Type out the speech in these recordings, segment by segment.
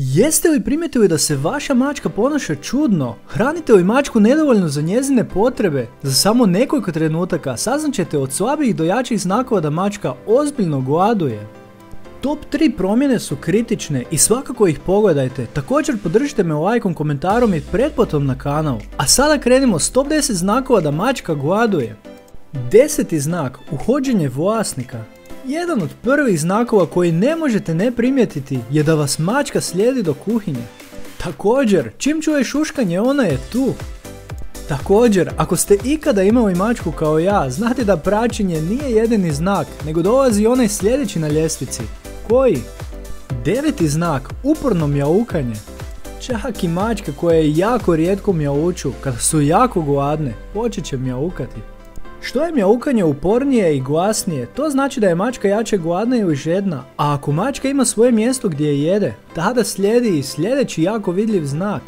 Jeste li primijetili da se vaša mačka ponaša čudno? Hranite li mačku nedovoljno za njezine potrebe? Za samo nekoliko trenutaka saznaćete od slabijih do jačih znakova da mačka ozbiljno gladuje. Top 3 promjene su kritične i svakako ih pogledajte. Također podržite me lajkom, komentarom i pretplatom na kanal. A sada krenimo s top 10 znakova da mačka gladuje. 10. znak, uhođenje vlasnika. Jedan od prvih znakova koji ne možete ne primijetiti je da vas mačka slijedi do kuhinje. Također, čim čuje šuškanje, ona je tu. Također, ako ste ikada imali mačku kao ja, znate da praćenje nije jedini znak, nego dolazi onaj sljedeći na ljestvici. Koji? 9. znak, uporno mjaukanje. Čak i mačke koje jako rijetko mjauču, kada su jako gladne, počet će mjaukati. Što je mjaukanje upornije i glasnije, to znači da je mačka jače gladna ili žedna, a ako mačka ima svoje mjesto gdje jede, tada slijedi i sljedeći jako vidljiv znak.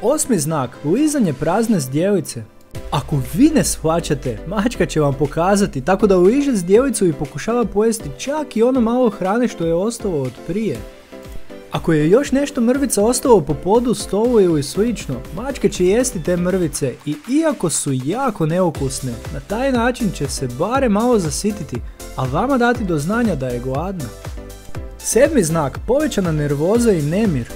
8. znak, lizanje prazne zdjelice. Ako vi ne shvaćate, mačka će vam pokazati, tako da liže zdjelicu i pokušava pojesti čak i ono malo hrane što je ostalo od prije. Ako je još nešto mrvica ostalo po podu, stolu ili slično, mačke će jesti te mrvice i iako su jako neukusne, na taj način će se barem malo zasititi, a vama dati do znanja da je gladna. 7. znak, povećana nervoza i nemir.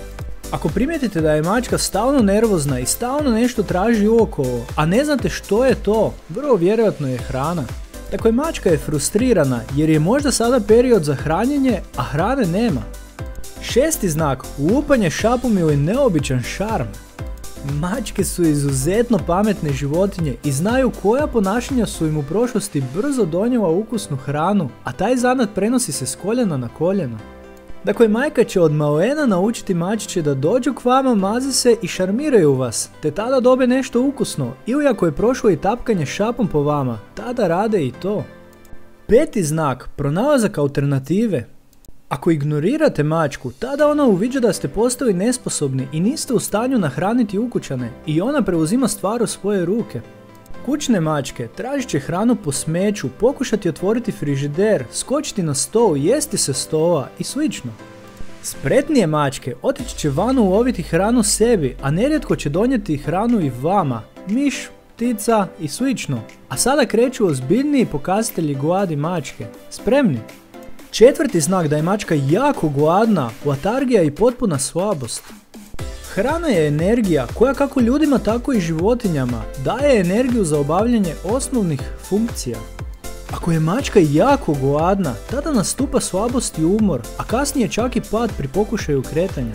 Ako primijetite da je mačka stalno nervozna i stalno nešto traži uokolo, a ne znate što je to, vrlo vjerojatno je hrana. Dakle, mačka je frustrirana jer je možda sada period za hranjenje, a hrane nema. 6. znak, lupanje šapom ili neobičan šarm. Mačke su izuzetno pametne životinje i znaju koja ponašanja su im u prošlosti brzo donijela ukusnu hranu, a taj zanat prenosi se s koljena na koljeno. Dakle, majka će od malena naučiti mačiće da dođu k vama, maze se i šarmiraju vas, te tada dobe nešto ukusno, ili ako je prošlo i tapkanje šapom po vama, tada rade i to. 5. znak, pronalazak alternative. Ako ignorirate mačku, tada ona uviđa da ste postali nesposobni i niste u stanju nahraniti ukućane i ona preuzima stvar u svoje ruke. Kućne mačke tražit će hranu po smeću, pokušati otvoriti frižider, skočiti na stol, jesti se stola i slično. Spretnije mačke otići će van uloviti hranu sebi, a nerijetko će donijeti hranu i vama, miš, ptica i slično. A sada kreću ozbiljniji pokazatelji gladi mačke. Spremni? 4. znak da je mačka jako gladna, letargija i potpuna slabost. Hrana je energija koja kako ljudima tako i životinjama daje energiju za obavljanje osnovnih funkcija. Ako je mačka jako gladna, tada nastupa slabost i umor, a kasnije čak i pad pri pokušaju kretanja.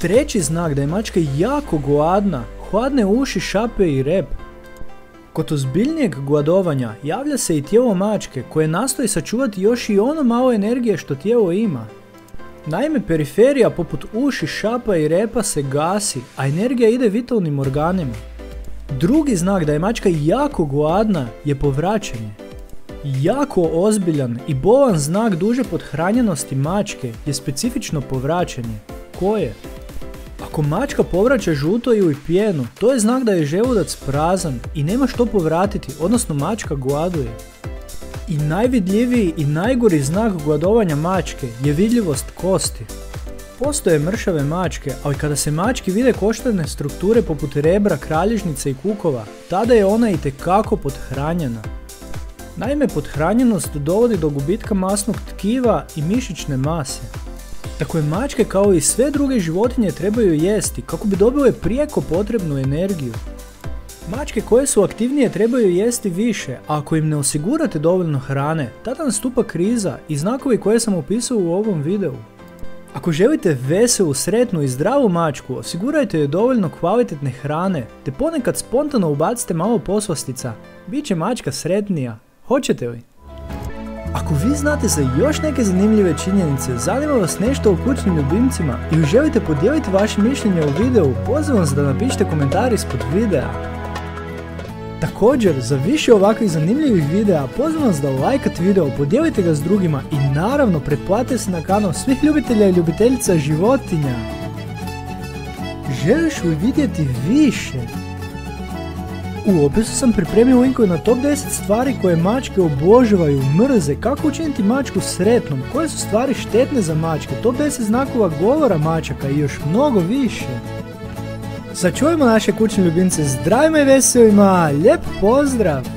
3. znak da je mačka jako gladna, hladne uši, šape i rep. Kod ozbiljnijeg gladovanja javlja se i tijelo mačke koje nastoji sačuvati još i ono malo energije što tijelo ima. Naime, periferija poput uši, šapa i repa se gasi, a energija ide vitalnim organima. 2. znak da je mačka jako gladna je povraćanje. Jako ozbiljan i bolan znak duže pothranjenosti mačke je specifično povraćanje. Koje? Ako mačka povraća žuto ili pjenu, to je znak da je želudac prazan i nema što povratiti, odnosno mačka gladuje. I najvidljiviji i najgori znak gladovanja mačke je vidljivost kosti. Postoje mršave mačke, ali kada se mački vide koštane strukture poput rebra, kralježnice i kukova, tada je ona itekako pothranjena. Naime, pothranjenost dovodi do gubitka masnog tkiva i mišićne mase. Dakle, mačke kao i sve druge životinje trebaju jesti kako bi dobile prijeko potrebnu energiju. Mačke koje su aktivnije trebaju jesti više, a ako im ne osigurate dovoljno hrane, tada nastupa kriza i znakovi koje sam opisao u ovom videu. Ako želite veselu, sretnu i zdravu mačku, osigurajte joj dovoljno kvalitetne hrane, te ponekad spontano ubacite malo poslastica. Biće mačka sretnija. Hoćete li? Ako vi znate za još neke zanimljive činjenice, zanima vas nešto o kućnim ljubimcima ili želite podijeliti vaše mišljenje o videu, pozivam vas da napišete komentar ispod videa. Također, za više ovakvih zanimljivih videa, pozivam vas da lajkate video, podijelite ga s drugima i naravno pretplatite se na kanal svih ljubitelja i ljubiteljica životinja. Želiš li vidjeti više? U opisu sam pripremio linkove na top 10 stvari koje mačke obožavaju, mrze, kako učiniti mačku sretnom, koje su stvari štetne za mačke, top 10 znakova govora mačaka i još mnogo više. Sačuvajmo naše kućne ljubimce zdravima i veselima, lijep pozdrav!